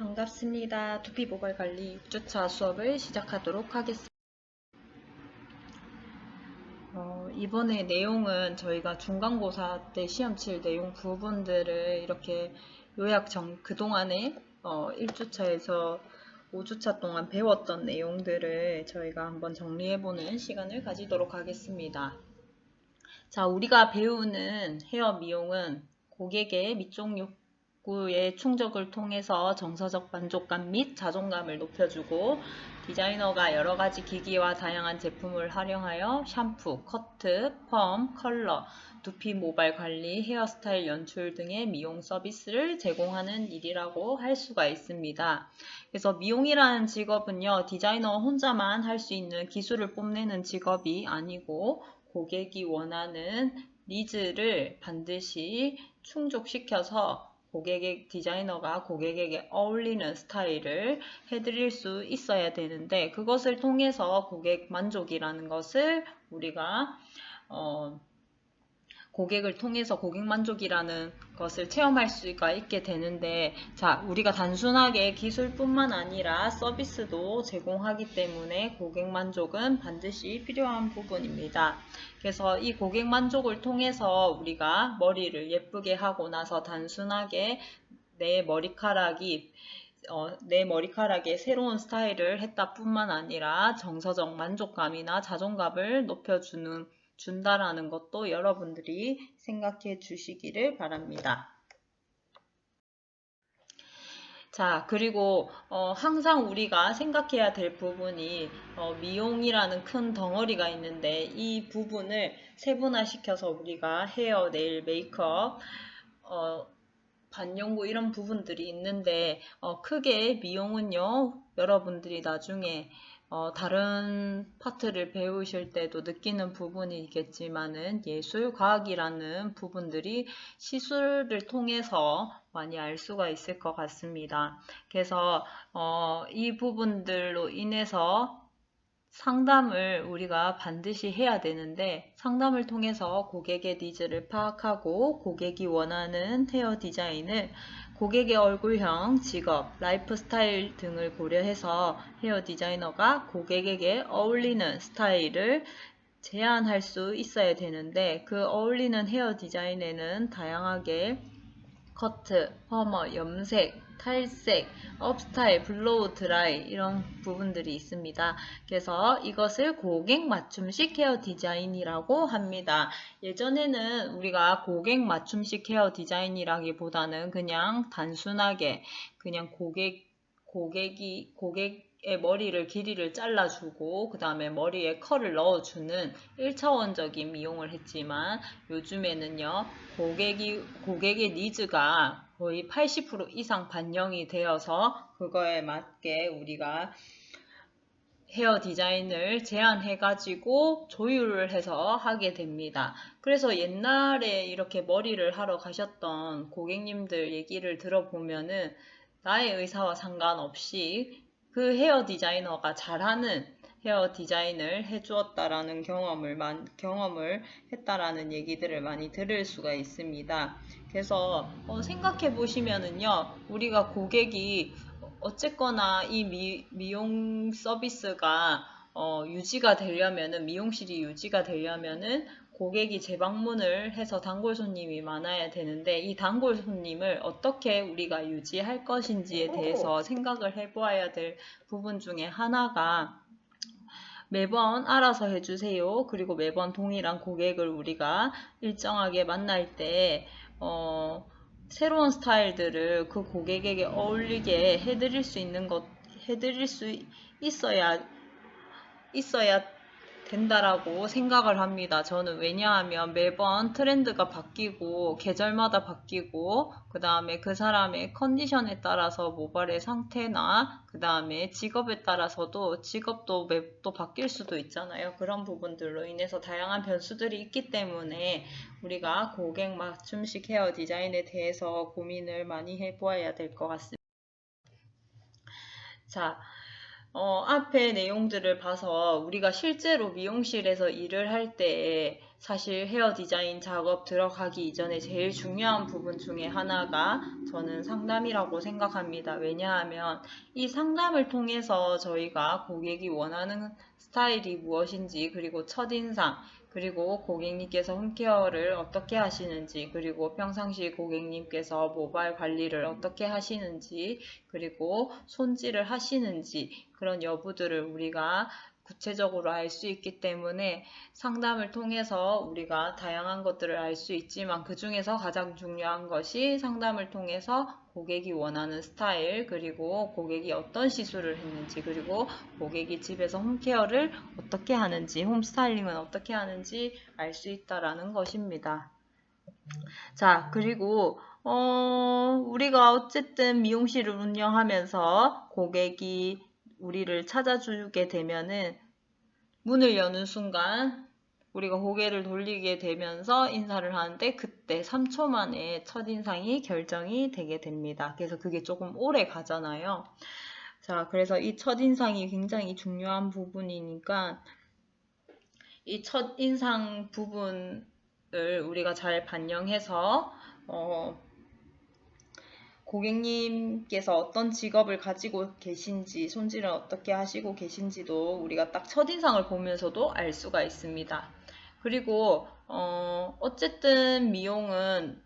반갑습니다. 두피 모발 관리 6주차 수업을 시작하도록 하겠습니다. 이번에 내용은 저희가 중간고사 때 시험 칠 내용 부분들을 이렇게 그동안에 1주차에서 5주차 동안 배웠던 내용들을 저희가 한번 정리해보는 시간을 가지도록 하겠습니다. 자, 우리가 배우는 헤어 미용은 고객의 미쪽 욕구의 충족을 통해서 정서적 만족감 및 자존감을 높여주고 디자이너가 여러가지 기기와 다양한 제품을 활용하여 샴푸, 커트, 펌, 컬러, 두피 모발 관리, 헤어스타일 연출 등의 미용 서비스를 제공하는 일이라고 할 수가 있습니다. 그래서 미용이라는 직업은요, 디자이너 혼자만 할 수 있는 기술을 뽐내는 직업이 아니고 고객이 원하는 니즈를 반드시 충족시켜서 디자이너가 고객에게 어울리는 스타일을 해드릴 수 있어야 되는데, 그것을 통해서 고객 만족이라는 것을 우리가 고객을 통해서 고객 만족이라는 것을 체험할 수가 있게 되는데, 자, 우리가 단순하게 기술뿐만 아니라 서비스도 제공하기 때문에 고객 만족은 반드시 필요한 부분입니다. 그래서 이 고객 만족을 통해서 우리가 머리를 예쁘게 하고 나서 단순하게 내 머리카락에 새로운 스타일을 했다 뿐만 아니라 정서적 만족감이나 자존감을 준다라는 것도 여러분들이 생각해 주시기를 바랍니다. 자, 그리고 항상 우리가 생각해야 될 부분이 미용이라는 큰 덩어리가 있는데, 이 부분을 세분화시켜서 우리가 헤어, 네일, 메이크업, 반영구 이런 부분들이 있는데, 크게 미용은요, 여러분들이 나중에 다른 파트를 배우실 때도 느끼는 부분이 있겠지만은 예술, 과학이라는 부분들이 시술을 통해서 많이 알 수가 있을 것 같습니다. 그래서 이 부분들로 인해서 상담을 우리가 반드시 해야 되는데, 상담을 통해서 고객의 니즈를 파악하고 고객이 원하는 헤어 디자인을 고객의 얼굴형, 직업, 라이프 스타일 등을 고려해서 헤어 디자이너가 고객에게 어울리는 스타일을 제안할 수 있어야 되는데, 그 어울리는 헤어 디자인에는 다양하게 커트, 퍼머, 염색, 탈색, 업스타일, 블로우 드라이 이런 부분들이 있습니다. 그래서 이것을 고객 맞춤식 헤어 디자인이라고 합니다. 예전에는 우리가 고객 맞춤식 헤어 디자인이라기보다는 그냥 단순하게 그냥 고객의 머리를 길이를 잘라주고 그 다음에 머리에 컬을 넣어주는 1차원적인 미용을 했지만, 요즘에는요 고객의 니즈가 거의 80% 이상 반영이 되어서 그거에 맞게 우리가 헤어 디자인을 제안해가지고 조율을 해서 하게 됩니다. 그래서 옛날에 이렇게 머리를 하러 가셨던 고객님들 얘기를 들어보면은 나의 의사와 상관없이 그 헤어 디자이너가 잘하는 헤어 디자인을 해주었다라는 경험을 했다라는 얘기들을 많이 들을 수가 있습니다. 그래서 생각해 보시면은요, 우리가 고객이 어쨌거나 이 미용 서비스가 유지가 되려면은, 미용실이 유지가 되려면은 고객이 재방문을 해서 단골 손님이 많아야 되는데, 이 단골 손님을 어떻게 우리가 유지할 것인지에 대해서 생각을 해보아야 될 부분 중에 하나가, 매번 알아서 해주세요. 그리고 매번 동일한 고객을 우리가 일정하게 만날 때 새로운 스타일들을 그 고객에게 어울리게 해드릴 수 있어야 된다라고 생각을 합니다. 저는. 왜냐하면 매번 트렌드가 바뀌고 계절마다 바뀌고 그 다음에 그 사람의 컨디션에 따라서 모발의 상태나 그 다음에 직업에 따라서도 직업도 또 바뀔 수도 있잖아요. 그런 부분들로 인해서 다양한 변수들이 있기 때문에 우리가 고객 맞춤식 헤어 디자인에 대해서 고민을 많이 해보아야 될 것 같습니다. 자, 앞에 내용들을 봐서 우리가 실제로 미용실에서 일을 할 때 사실 헤어 디자인 작업 들어가기 이전에 제일 중요한 부분 중에 하나가 저는 상담이라고 생각합니다. 왜냐하면 이 상담을 통해서 저희가 고객이 원하는 스타일이 무엇인지, 그리고 첫인상, 그리고 고객님께서 홈케어를 어떻게 하시는지, 그리고 평상시 고객님께서 모발 관리를 어떻게 하시는지, 그리고 손질을 하시는지, 그런 여부들을 우리가 구체적으로 알 수 있기 때문에 상담을 통해서 우리가 다양한 것들을 알 수 있지만, 그 중에서 가장 중요한 것이 상담을 통해서 고객이 원하는 스타일, 그리고 고객이 어떤 시술을 했는지, 그리고 고객이 집에서 홈케어를 어떻게 하는지, 홈스타일링은 어떻게 하는지 알 수 있다라는 것입니다. 자, 그리고 우리가 어쨌든 미용실을 운영하면서 고객이 우리를 찾아주게 되면은 문을 여는 순간 우리가 고개를 돌리게 되면서 인사를 하는데, 그때 3초 만에 첫인상이 결정이 되게 됩니다. 그래서 그게 조금 오래 가잖아요. 자, 그래서 이 첫인상이 굉장히 중요한 부분이니까 이 첫인상 부분을 우리가 잘 반영해서 고객님께서 어떤 직업을 가지고 계신지, 손질을 어떻게 하시고 계신지도 우리가 딱 첫인상을 보면서도 알 수가 있습니다. 그리고 어쨌든 미용은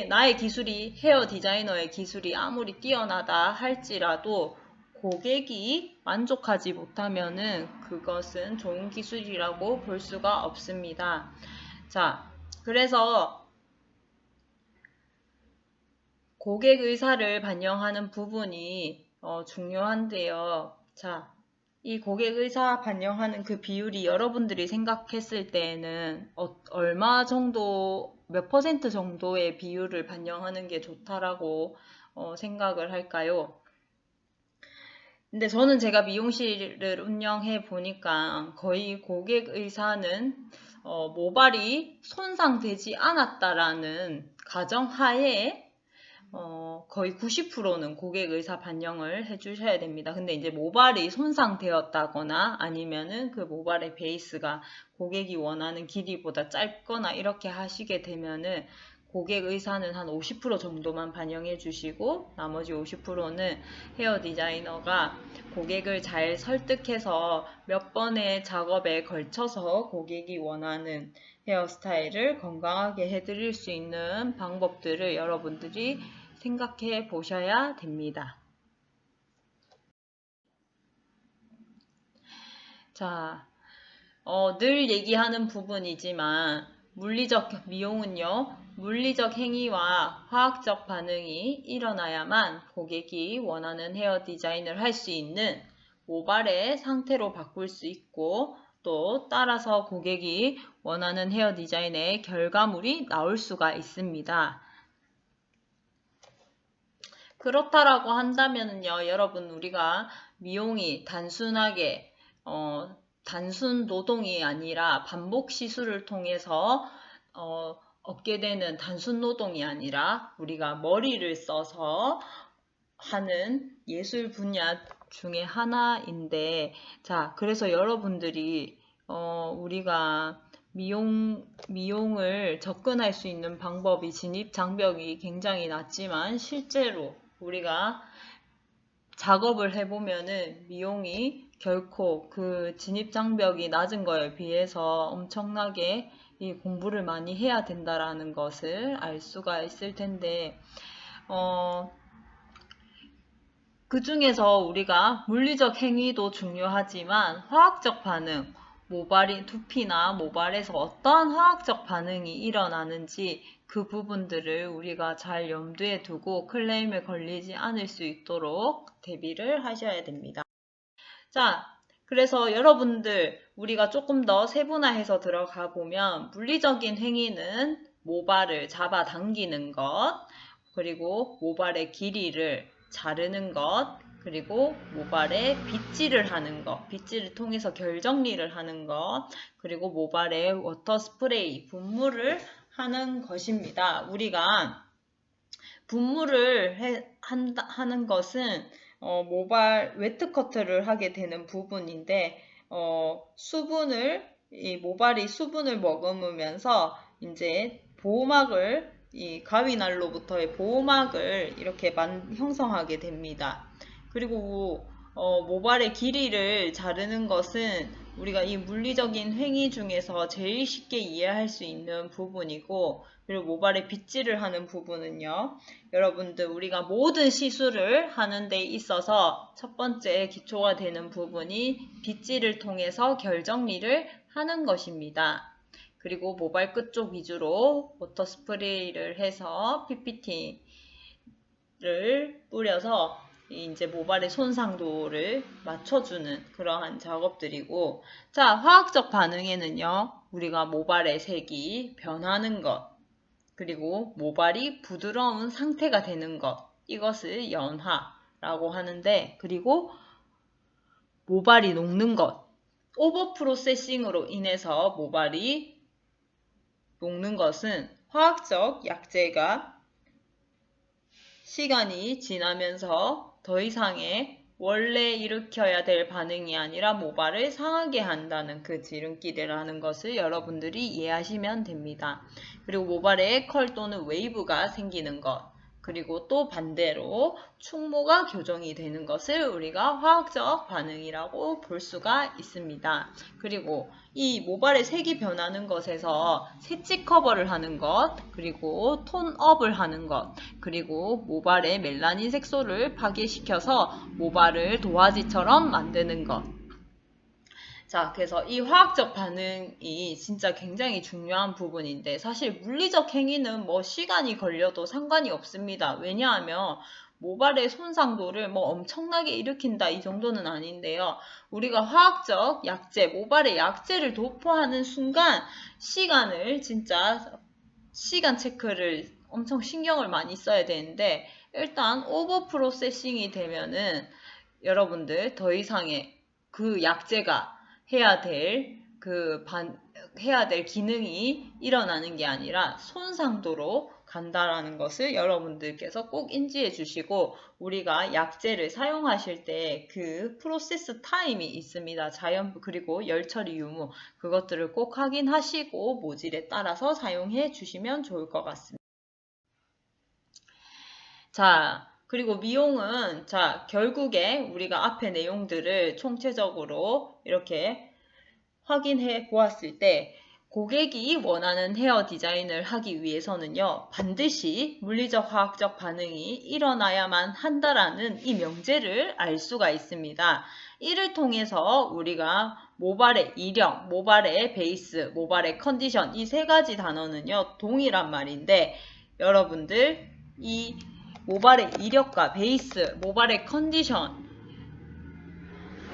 나의 기술이, 헤어 디자이너의 기술이 아무리 뛰어나다 할지라도 고객이 만족하지 못하면은 그것은 좋은 기술이라고 볼 수가 없습니다. 자, 그래서 고객 의사를 반영하는 부분이 중요한데요. 자, 이 고객 의사 반영하는 그 비율이 여러분들이 생각했을 때에는 얼마 정도, 몇 퍼센트 정도의 비율을 반영하는 게 좋다라고 생각을 할까요? 근데 저는 제가 미용실을 운영해 보니까 거의 고객 의사는 모발이 손상되지 않았다라는 가정하에 거의 90%는 고객 의사 반영을 해주셔야 됩니다. 근데 이제 모발이 손상되었다거나 아니면은 그 모발의 베이스가 고객이 원하는 길이보다 짧거나 이렇게 하시게 되면은 고객 의사는 한 50% 정도만 반영해 주시고, 나머지 50%는 헤어 디자이너가 고객을 잘 설득해서 몇 번의 작업에 걸쳐서 고객이 원하는 헤어스타일을 건강하게 해드릴 수 있는 방법들을 여러분들이 생각해 보셔야 됩니다. 자, 늘 얘기하는 부분이지만 미용은요, 물리적 행위와 화학적 반응이 일어나야만 고객이 원하는 헤어 디자인을 할 수 있는 모발의 상태로 바꿀 수 있고, 또 따라서 고객이 원하는 헤어 디자인의 결과물이 나올 수가 있습니다. 그렇다라고 한다면요, 여러분, 우리가 미용이 단순하게 단순 노동이 아니라 반복 시술을 통해서 얻게 되는 단순 노동이 아니라 우리가 머리를 써서 하는 예술 분야 중에 하나인데, 자, 그래서 여러분들이 우리가 미용을 접근할 수 있는 방법이, 진입 장벽이 굉장히 낮지만 실제로 우리가 작업을 해보면은 미용이 결코 그 진입 장벽이 낮은 거에 비해서 엄청나게 이 공부를 많이 해야 된다라는 것을 알 수가 있을 텐데, 그 중에서 우리가 물리적 행위도 중요하지만 화학적 반응, 두피나 모발에서 어떠한 화학적 반응이 일어나는지 그 부분들을 우리가 잘 염두에 두고 클레임에 걸리지 않을 수 있도록 대비를 하셔야 됩니다. 자, 그래서 여러분들 우리가 조금 더 세분화해서 들어가 보면 물리적인 행위는 모발을 잡아당기는 것, 그리고 모발의 길이를 자르는 것, 그리고 모발에 빗질을 하는 것, 빗질을 통해서 결 정리를 하는 것, 그리고 모발에 워터 스프레이, 분무를 하는 것입니다. 우리가 분무를 하는 것은 모발 웨트 커트를 하게 되는 부분인데, 수분을 이 모발이 수분을 머금으면서 이제 보호막을 이 가위날로부터의 보호막을 이렇게 형성하게 됩니다. 그리고 모발의 길이를 자르는 것은 우리가 이 물리적인 행위 중에서 제일 쉽게 이해할 수 있는 부분이고, 그리고 모발의 빗질을 하는 부분은요, 여러분들 우리가 모든 시술을 하는 데 있어서 첫 번째 기초가 되는 부분이 빗질을 통해서 결정리를 하는 것입니다. 그리고 모발 끝쪽 위주로 워터 스프레이를 해서 PPT를 뿌려서 이제 모발의 손상도를 맞춰주는 그러한 작업들이고, 자, 화학적 반응에는요, 우리가 모발의 색이 변하는 것, 그리고 모발이 부드러운 상태가 되는 것, 이것을 연화라고 하는데, 그리고 모발이 녹는 것, 오버 프로세싱으로 인해서 모발이 녹는 것은 화학적 약재가 시간이 지나면서 더 이상의 원래 일으켜야 될 반응이 아니라 모발을 상하게 한다는 그 지름길이라는 것을 여러분들이 이해하시면 됩니다. 그리고 모발에 컬 또는 웨이브가 생기는 것, 그리고 또 반대로 충모가 교정이 되는 것을 우리가 화학적 반응이라고 볼 수가 있습니다. 그리고 이 모발의 색이 변하는 것에서 색지 커버를 하는 것, 그리고 톤업을 하는 것, 그리고 모발의 멜라닌 색소를 파괴시켜서 모발을 도화지처럼 만드는 것. 자, 그래서 이 화학적 반응이 진짜 굉장히 중요한 부분인데, 사실 물리적 행위는 뭐 시간이 걸려도 상관이 없습니다. 왜냐하면 모발의 손상도를 뭐 엄청나게 일으킨다 이 정도는 아닌데요. 우리가 화학적 약재, 모발의 약재를 도포하는 순간 시간 체크를 엄청 신경을 많이 써야 되는데, 일단 오버 프로세싱이 되면은 여러분들 더 이상의 그 약재가 해야 될 기능이 일어나는 게 아니라 손상도로 간다라는 것을 여러분들께서 꼭 인지해 주시고, 우리가 약재를 사용하실 때 그 프로세스 타임이 있습니다. 그리고 열 처리 유무, 그것들을 꼭 확인하시고 모질에 따라서 사용해 주시면 좋을 것 같습니다. 자, 그리고 미용은, 자, 결국에 우리가 앞에 내용들을 총체적으로 이렇게 확인해 보았을 때, 고객이 원하는 헤어 디자인을 하기 위해서는요, 반드시 물리적 화학적 반응이 일어나야만 한다라는 이 명제를 알 수가 있습니다. 이를 통해서 우리가 모발의 이력, 모발의 베이스, 모발의 컨디션, 이 세 가지 단어는요, 동일한 말인데, 여러분들 이 모발의 이력과 베이스, 모발의 컨디션,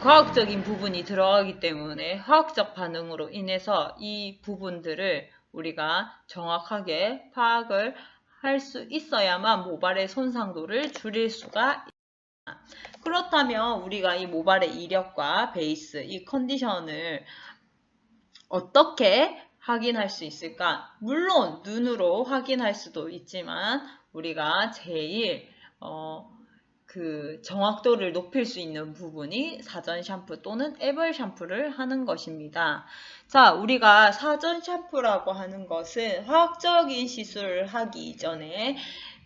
과학적인 부분이 들어가기 때문에 화학적 반응으로 인해서 이 부분들을 우리가 정확하게 파악을 할 수 있어야만 모발의 손상도를 줄일 수가 있습니다. 그렇다면 우리가 이 모발의 이력과 베이스, 이 컨디션을 어떻게 확인할 수 있을까? 물론 눈으로 확인할 수도 있지만 우리가 제일 그 정확도를 높일 수 있는 부분이 사전 샴푸 또는 애벌 샴푸를 하는 것입니다. 자, 우리가 사전 샴푸라고 하는 것은 화학적인 시술을 하기 이전에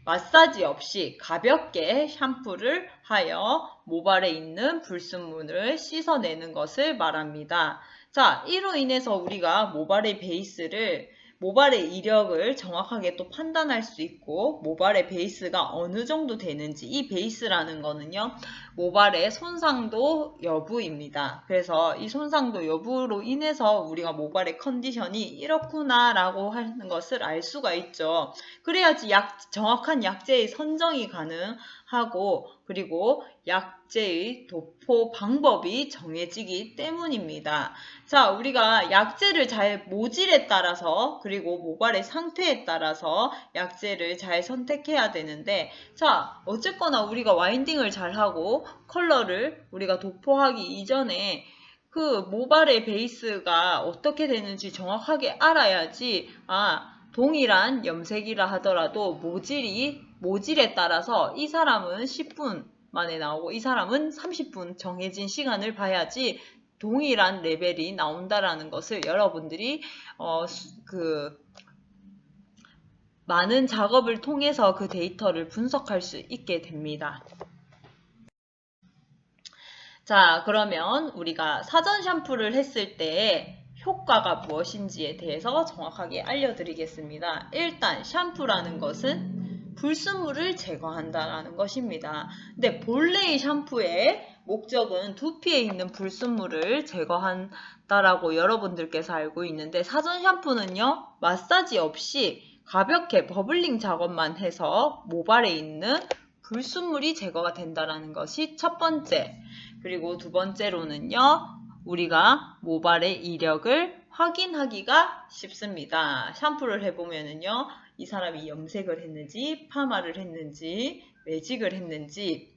마사지 없이 가볍게 샴푸를 하여 모발에 있는 불순물을 씻어내는 것을 말합니다. 자, 이로 인해서 우리가 모발의 이력을 정확하게 또 판단할 수 있고, 모발의 베이스가 어느 정도 되는지, 이 베이스라는 거는요, 모발의 손상도 여부입니다. 그래서 이 손상도 여부로 인해서 우리가 모발의 컨디션이 이렇구나라고 하는 것을 알 수가 있죠. 그래야지 정확한 약재의 선정이 가능하고, 그리고 약재의 도포 방법이 정해지기 때문입니다. 자, 우리가 약재를 모질에 따라서, 그리고 모발의 상태에 따라서 약재를 잘 선택해야 되는데, 자, 어쨌거나 우리가 와인딩을 잘하고 컬러를 우리가 도포하기 이전에 그 모발의 베이스가 어떻게 되는지 정확하게 알아야지, 동일한 염색이라 하더라도 모질에 따라서 이 사람은 10분 만에 나오고 이 사람은 30분 정해진 시간을 봐야지 동일한 레벨이 나온다라는 것을 여러분들이 많은 작업을 통해서 그 데이터를 분석할 수 있게 됩니다. 자, 그러면 우리가 사전 샴푸를 했을 때 효과가 무엇인지에 대해서 정확하게 알려드리겠습니다. 일단 샴푸라는 것은 불순물을 제거한다는 것입니다. 근데 본래의 샴푸의 목적은 두피에 있는 불순물을 제거한다라고 여러분들께서 알고 있는데, 사전 샴푸는요, 마사지 없이 가볍게 버블링 작업만 해서 모발에 있는 불순물이 제거가 된다는 것이 첫 번째. 그리고 두 번째로는요, 우리가 모발의 이력을 확인하기가 쉽습니다. 샴푸를 해보면은요, 이 사람이 염색을 했는지, 파마를 했는지, 매직을 했는지,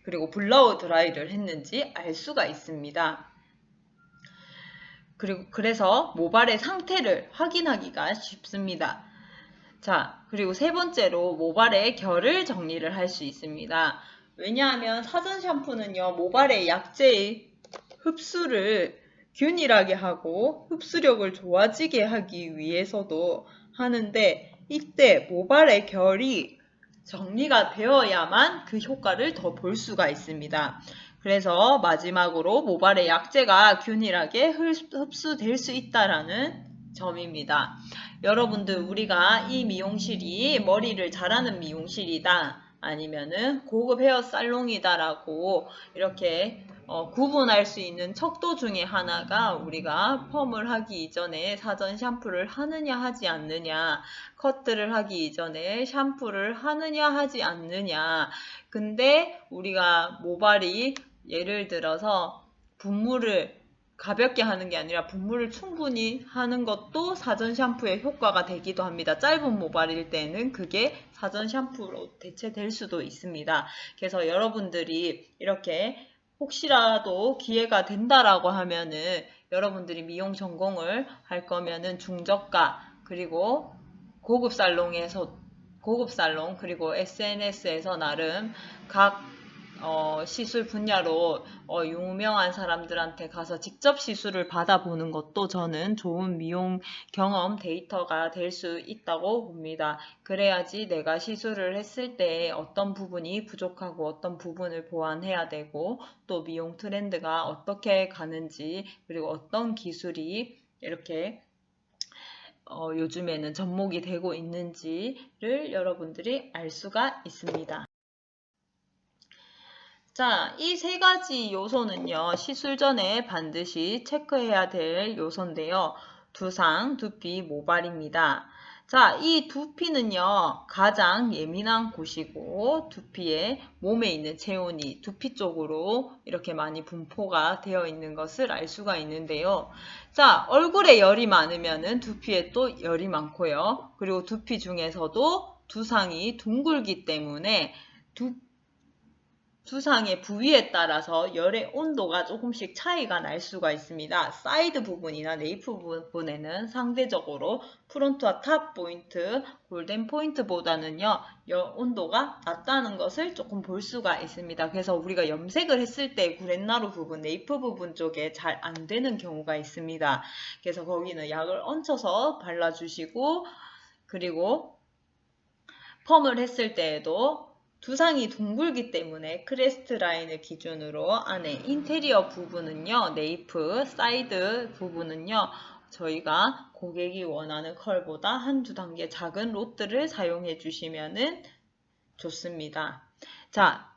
그리고 블러우 드라이를 했는지 알 수가 있습니다. 그래서 모발의 상태를 확인하기가 쉽습니다. 자, 그리고 세 번째로 모발의 결을 정리를 할 수 있습니다. 왜냐하면 사전 샴푸는요, 모발의 약재의 흡수를 균일하게 하고 흡수력을 좋아지게 하기 위해서도 하는데, 이때 모발의 결이 정리가 되어야만 그 효과를 더 볼 수가 있습니다. 그래서 마지막으로 모발의 약재가 균일하게 흡수될 수 있다라는 점입니다. 여러분들, 우리가 이 미용실이 머리를 잘하는 미용실이다, 아니면은 고급 헤어 살롱이다라고 이렇게 구분할 수 있는 척도 중에 하나가, 우리가 펌을 하기 이전에 사전 샴푸를 하느냐 하지 않느냐, 커트를 하기 이전에 샴푸를 하느냐 하지 않느냐. 근데 우리가 모발이 예를 들어서 분무를 가볍게 하는 게 아니라 분무를 충분히 하는 것도 사전 샴푸의 효과가 되기도 합니다. 짧은 모발일 때는 그게 사전 샴푸로 대체될 수도 있습니다. 그래서 여러분들이 이렇게 혹시라도 기회가 된다라고 하면은, 여러분들이 미용 전공을 할 거면은 중저가, 그리고 고급 살롱, 그리고 SNS에서 나름 각 시술 분야로 유명한 사람들한테 가서 직접 시술을 받아보는 것도 저는 좋은 미용 경험 데이터가 될 수 있다고 봅니다. 그래야지 내가 시술을 했을 때 어떤 부분이 부족하고 어떤 부분을 보완해야 되고, 또 미용 트렌드가 어떻게 가는지, 그리고 어떤 기술이 이렇게 요즘에는 접목이 되고 있는지를 여러분들이 알 수가 있습니다. 자, 이 세 가지 요소는요, 시술 전에 반드시 체크해야 될 요소인데요. 두상, 두피, 모발입니다. 자, 이 두피는요, 가장 예민한 곳이고, 두피에 몸에 있는 체온이 두피 쪽으로 이렇게 많이 분포가 되어 있는 것을 알 수가 있는데요. 자, 얼굴에 열이 많으면은 두피에 또 열이 많고요. 그리고 두피 중에서도 두상이 둥글기 때문에 두상의 부위에 따라서 열의 온도가 조금씩 차이가 날 수가 있습니다. 사이드 부분이나 네이프 부분에는 상대적으로 프론트와 탑 포인트, 골덴 포인트보다는요, 온도가 낮다는 것을 조금 볼 수가 있습니다. 그래서 우리가 염색을 했을 때 구렛나루 부분, 네이프 부분 쪽에 잘 안 되는 경우가 있습니다. 그래서 거기는 약을 얹혀서 발라주시고, 그리고 펌을 했을 때에도 두상이 둥글기 때문에 크레스트 라인을 기준으로 안에 인테리어 부분은요, 네이프, 사이드 부분은요, 저희가 고객이 원하는 컬보다 한두 단계 작은 로트를 사용해 주시면 좋습니다. 자,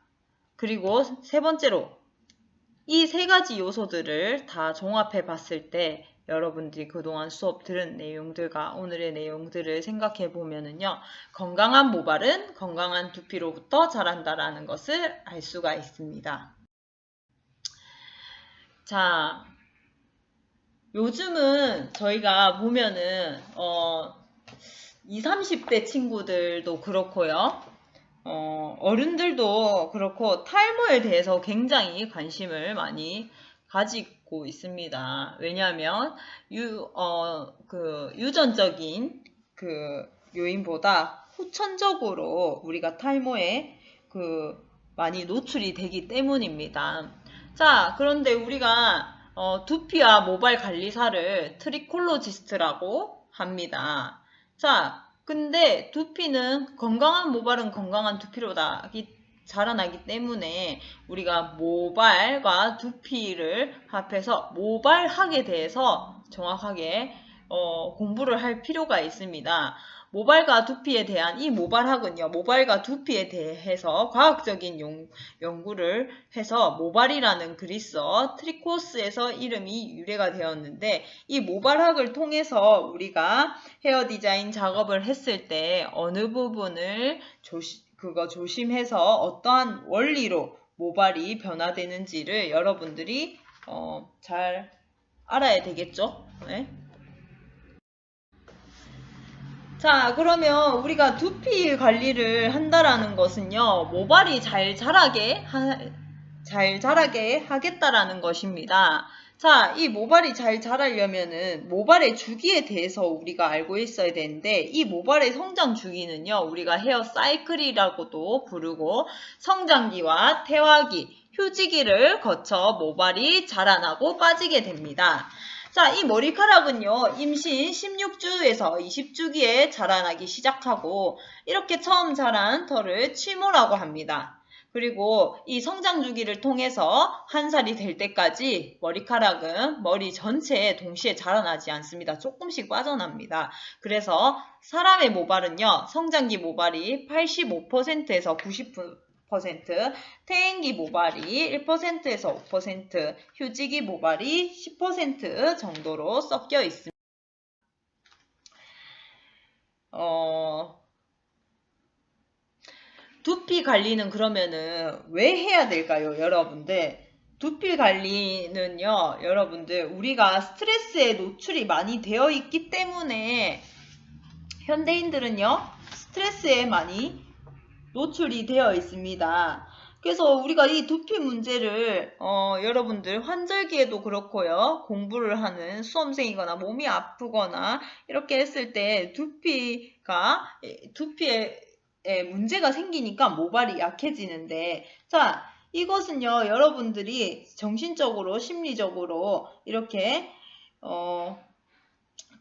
그리고 세 번째로 이 세 가지 요소들을 다 종합해 봤을 때 여러분들이 그동안 수업 들은 내용들과 오늘의 내용들을 생각해 보면은요, 건강한 모발은 건강한 두피로부터 자란다라는 것을 알 수가 있습니다. 자, 요즘은 저희가 보면은 20, 30대 친구들도 그렇고요. 어른들도 그렇고 탈모에 대해서 굉장히 관심을 많이 가지고 있습니다. 왜냐하면 유전적인 요인보다 후천적으로 우리가 탈모에 많이 노출이 되기 때문입니다. 자, 그런데 우리가 두피와 모발 관리사를 트리콜로지스트라고 합니다. 자, 근데 두피는 건강한 모발은 건강한 두피로 자라나기 때문에 우리가 모발과 두피를 합해서 모발학에 대해서 정확하게 공부를 할 필요가 있습니다. 모발과 두피에 대한 이 모발학은요, 모발과 두피에 대해서 과학적인 연구를 해서 모발이라는 그리스어 트리코스에서 이름이 유래가 되었는데, 이 모발학을 통해서 우리가 헤어 디자인 작업을 했을 때 어느 부분을 조심해서 어떠한 원리로 모발이 변화되는지를 여러분들이 잘 알아야 되겠죠? 네? 자, 그러면 우리가 두피 관리를 한다라는 것은요, 모발이 잘 자라게 하겠다라는 것입니다. 자, 이 모발이 잘 자라려면은 모발의 주기에 대해서 우리가 알고 있어야 되는데, 이 모발의 성장 주기는요, 우리가 헤어 사이클이라고도 부르고 성장기와 퇴화기, 휴지기를 거쳐 모발이 자라나고 빠지게 됩니다. 자, 이 머리카락은요, 임신 16주에서 20주기에 자라나기 시작하고, 이렇게 처음 자란 털을 치모라고 합니다. 그리고 이 성장 주기를 통해서 한 살이 될 때까지 머리카락은 머리 전체에 동시에 자라나지 않습니다. 조금씩 빠져납니다. 그래서 사람의 모발은요, 성장기 모발이 85%에서 90%, 퇴행기 모발이 1%에서 5%, 휴지기 모발이 10% 정도로 섞여 있습니다. 두피 관리는 그러면은 왜 해야 될까요, 여러분들? 두피 관리는요, 여러분들, 우리가 스트레스에 노출이 많이 되어 있기 때문에 현대인들은요, 스트레스에 많이 노출이 되어 있습니다. 그래서 우리가 이 두피 문제를 여러분들 환절기에도 그렇고요. 공부를 하는 수험생이거나 몸이 아프거나 이렇게 했을 때 두피에 문제가 생기니까 모발이 약해지는데, 자, 이것은요, 여러분들이 정신적으로 심리적으로 이렇게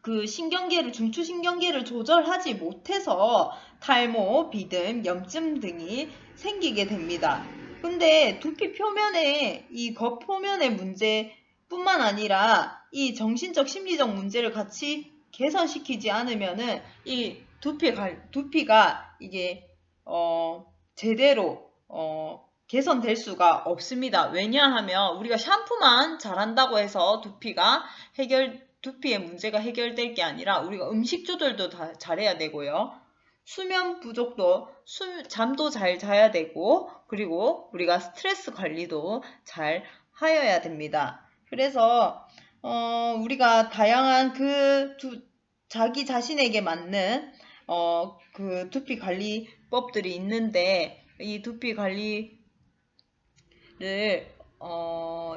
그 중추신경계를 조절하지 못해서 탈모, 비듬, 염증 등이 생기게 됩니다. 근데 두피 표면에 이 겉표면의 문제뿐만 아니라 이 정신적, 심리적 문제를 같이 개선시키지 않으면은 이 두피가 이게 제대로 개선될 수가 없습니다. 왜냐하면 우리가 샴푸만 잘한다고 해서 두피의 문제가 해결될 게 아니라 우리가 음식 조절도 다 잘해야 되고요. 수면 부족도, 잠도 잘 자야 되고, 그리고 우리가 스트레스 관리도 잘 하여야 됩니다. 그래서 우리가 다양한 자기 자신에게 맞는 그 두피 관리법들이 있는데, 이 두피 관리를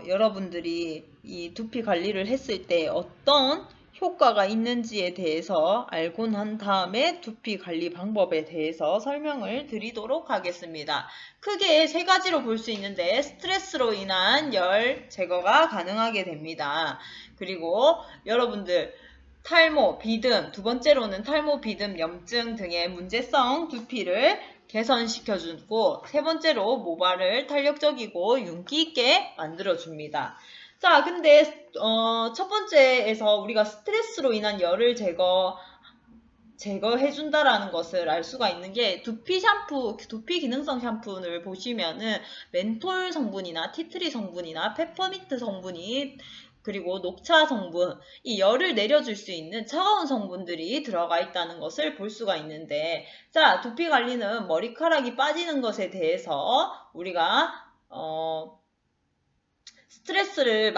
여러분들이 이 두피 관리를 했을 때 어떤 효과가 있는지에 대해서 알고 난 다음에 두피 관리 방법에 대해서 설명을 드리도록 하겠습니다. 크게 세 가지로 볼 수 있는데, 스트레스로 인한 열 제거가 가능하게 됩니다. 그리고 여러분들 탈모, 비듬, 두 번째로는 탈모, 비듬, 염증 등의 문제성 두피를 개선시켜주고, 세 번째로 모발을 탄력적이고 윤기 있게 만들어줍니다. 자, 근데 첫 번째에서 우리가 스트레스로 인한 열을 제거해준다라는 것을 알 수가 있는 게, 두피 기능성 샴푸를 보시면은 멘톨 성분이나 티트리 성분이나 페퍼민트 성분이, 그리고 녹차 성분, 이 열을 내려줄 수 있는 차가운 성분들이 들어가 있다는 것을 볼 수가 있는데, 자, 두피 관리는 머리카락이 빠지는 것에 대해서 우리가 스트레스를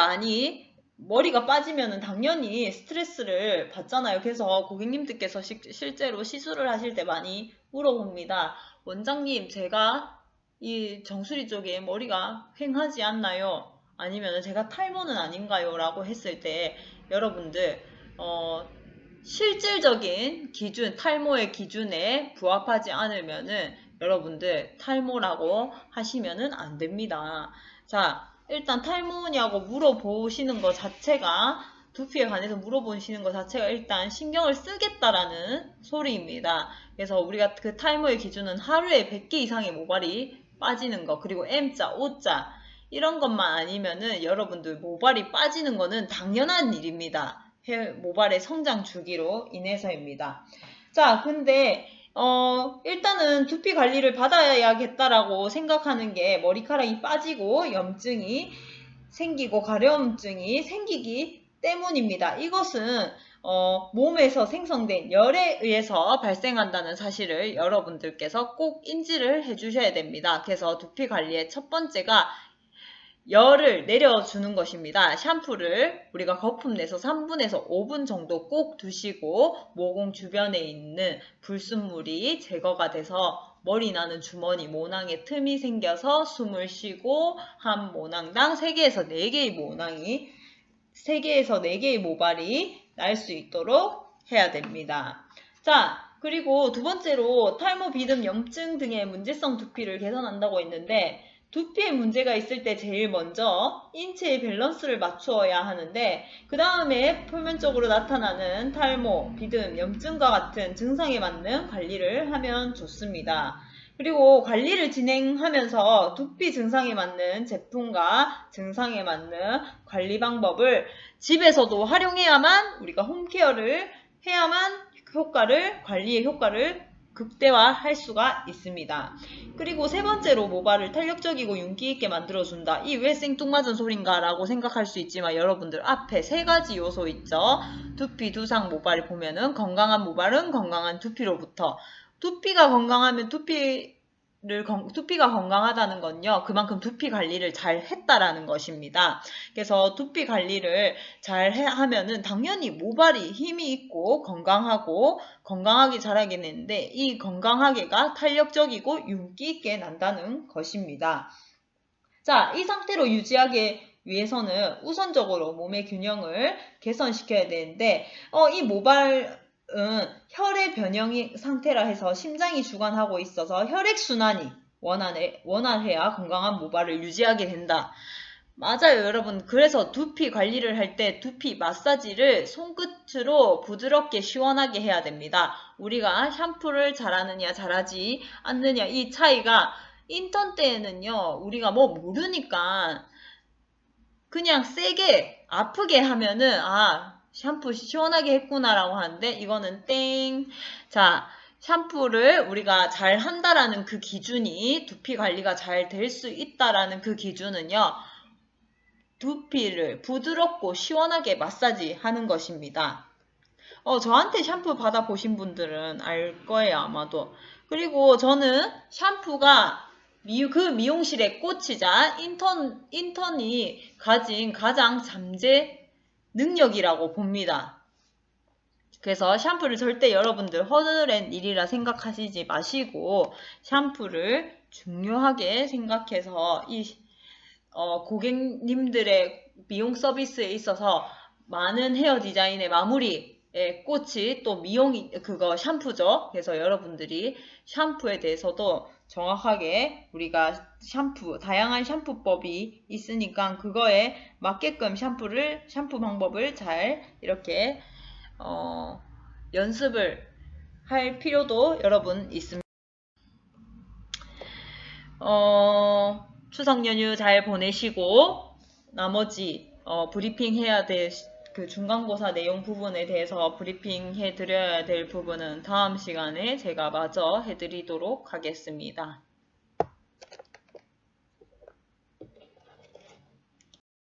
머리가 빠지면은 당연히 스트레스를 받잖아요. 그래서 고객님들께서 실제로 시술을 하실 때 많이 물어봅니다. 원장님, 제가 이 정수리 쪽에 머리가 휑하지 않나요? 아니면 제가 탈모는 아닌가요? 라고 했을 때 여러분들 실질적인 탈모의 기준에 부합하지 않으면은 여러분들 탈모라고 하시면은 안 됩니다. 자, 일단 탈모냐고 물어보시는 것 자체가, 두피에 관해서 물어보시는 것 자체가 일단 신경을 쓰겠다라는 소리입니다. 그래서 우리가 그 탈모의 기준은 하루에 100개 이상의 모발이 빠지는 거, 그리고 M자, O자 이런 것만 아니면은 여러분들 모발이 빠지는 거는 당연한 일입니다. 모발의 성장 주기로 인해서입니다. 자, 근데 일단은 두피 관리를 받아야겠다라고 생각하는 게 머리카락이 빠지고 염증이 생기고 가려움증이 생기기 때문입니다. 이것은 몸에서 생성된 열에 의해서 발생한다는 사실을 여러분들께서 꼭 인지를 해주셔야 됩니다. 그래서 두피 관리의 첫 번째가 열을 내려주는 것입니다. 샴푸를 우리가 거품 내서 3분에서 5분 정도 꼭 두시고 모공 주변에 있는 불순물이 제거가 돼서 머리 나는 주머니 모낭에 틈이 생겨서 숨을 쉬고 한 모낭당 3개에서 4개의 모발이 날 수 있도록 해야 됩니다. 자, 그리고 두 번째로 탈모, 비듬, 염증 등의 문제성 두피를 개선한다고 했는데 두피에 문제가 있을 때 제일 먼저 인체의 밸런스를 맞추어야 하는데 그 다음에 표면적으로 나타나는 탈모, 비듬, 염증과 같은 증상에 맞는 관리를 하면 좋습니다. 그리고 관리를 진행하면서 두피 증상에 맞는 제품과 증상에 맞는 관리 방법을 집에서도 활용해야만 우리가 홈케어를 해야만 관리의 효과를 극대화할 수가 있습니다. 그리고 세 번째로 모발을 탄력적이고 윤기 있게 만들어준다. 이 왜 생뚱맞은 소린가 라고 생각할 수 있지만 여러분들 앞에 3가지 요소 있죠. 두피, 두상, 모발을 보면은 건강한 모발은 건강한 두피로부터, 두피가 건강하면 두피가 건강하다는 건요, 그만큼 두피 관리를 잘 했다라는 것입니다. 그래서 두피 관리를 잘 하면은 당연히 모발이 힘이 있고 건강하게 자라게 되는데 이 건강하게가 탄력적이고 윤기 있게 난다는 것입니다. 자, 이 상태로 유지하기 위해서는 우선적으로 몸의 균형을 개선시켜야 되는데 이 모발은 혈의 변형 상태라 해서 심장이 주관하고 있어서 혈액순환이 원활해야 건강한 모발을 유지하게 된다. 맞아요, 여러분. 그래서 두피 관리를 할 때 두피 마사지를 손끝으로 부드럽게 시원하게 해야 됩니다. 우리가 샴푸를 잘하느냐 잘하지 않느냐 이 차이가 인턴 때에는요, 우리가 뭐 모르니까 그냥 세게 아프게 하면은 샴푸 시원하게 했구나라고 하는데 이거는 땡. 자, 샴푸를 우리가 잘 한다라는 그 기준이 두피 관리가 잘 될 수 있다라는 그 기준은요, 두피를 부드럽고 시원하게 마사지 하는 것입니다. 저한테 샴푸 받아보신 분들은 알 거예요, 아마도. 그리고 저는 샴푸가 그 미용실의 꽃이자 인턴이 가진 가장 잠재 능력이라고 봅니다. 그래서 샴푸를 절대 여러분들 허드렛 일이라 생각하시지 마시고 샴푸를 중요하게 생각해서 고객님들의 미용 서비스에 있어서 많은 헤어 디자인의 마무리의 꽃이 또 그거 샴푸죠. 그래서 여러분들이 샴푸에 대해서도 정확하게 우리가 다양한 샴푸법이 있으니까 그거에 맞게끔 샴푸 방법을 잘 이렇게, 연습을 할 필요도 여러분 있습니다. 추석 연휴 잘 보내시고 나머지 브리핑 해야 될 그 중간고사 내용 부분에 대해서 브리핑 해드려야 될 부분은 다음 시간에 제가 마저 해드리도록 하겠습니다.